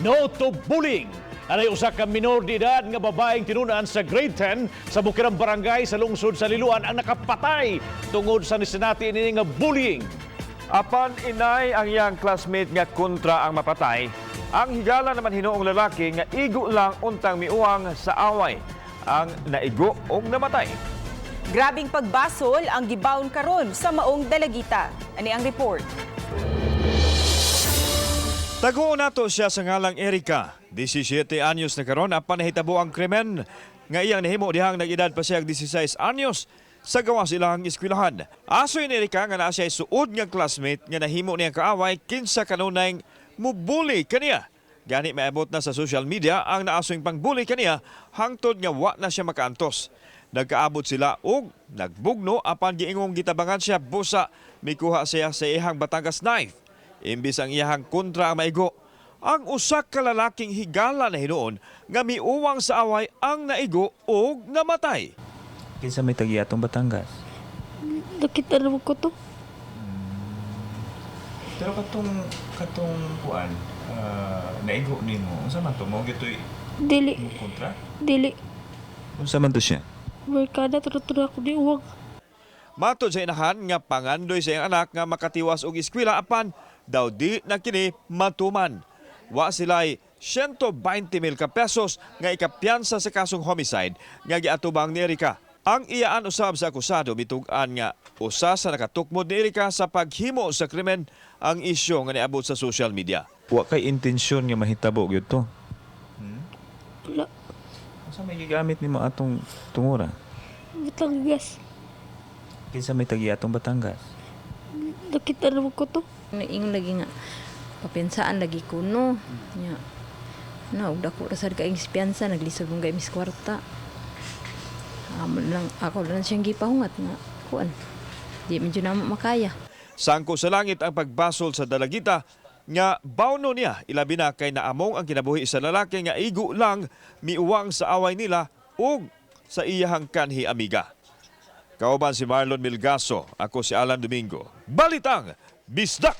No to bullying. Anay usa ka minor de edad nga babaeng tinunan sa grade 10 sa Bukirang Barangay sa lungsod sa Liloan ang nakapatay tungod sa nisinati ini nga bullying. Apan inay ang iyang classmate nga kontra ang mapatay, ang higala naman hinuong lalaki nga igo lang untang miuwang sa away ang naigo o namatay. Grabing pagbasol ang gibawon karon sa maong dalagita. Ani ang report. Taguon nato siya sa ngalang Erika, 17 anyos na karon apan nahitabo ang krimen nga iyang nahimo dihang nag-edad pa siya 16 anyos sa gawa silang eskwelahan. Asoy ni Erika nga naa siya suod nga classmate nga nahimo niyang kaaway kinsa kanunay mubuli kaniya. Gani maabot na sa social media ang naasoy pangbuli kaniya hangtod nga wa na siya makaantos. Nagkaabot sila og nagbugno apan giingong gitabangan siya busa mikuha siya sa ihang Batangas knife. Imbis ang iyahang kontra ang maigo, ang usak ka lalaking higala na hinuon nga miuwang sa away ang naigo o namatay. Kinsa may tagi atong Batangas? Nakita naman ko to. Pero katong kuan, naigo nimo. Unsa man to mo gitoy Dili. kontra? Dili. Unsa man to siya? Merkada turo-turo ako ni uwag. Matod sa inahan nga pangandoy sa iyang anak nga makatiwas og eskwela apan daw di na kini matuman. Wa sila'y 120,000 ka pesos nga ikapiyansa sa kasong homicide nga giatubang ni Erika. Ang iyaan usab sa akusado mitug-an nga usa sa nakatukmod ni Erika sa paghimo sa krimen ang isyu nga niabot sa social media. Wa kay intensyon nga mahitabo gyud to. Wala. Unsa may gigamit nimo atong tungura? Batangas. Kinsa may tagi atong Batangas? Nakita naman ko to. Ingon lagi nga papinsaan lagi kuno nya na ug dako ra sad kaing piyansa naglisod mong mis kwarta lang ako lang siyang gipahungat nga kuan di medyo na makaya. Sangko sa langit ang pagbasol sa dalagita nga bawno niya ilabi na kay naamong ang kinabuhi sa lalaki nga igo lang miuwang sa away nila ug sa iyahang kanhi amiga. Kauban si Marlon Milgaso, ako si Alan Domingo. Balitang Bisdak!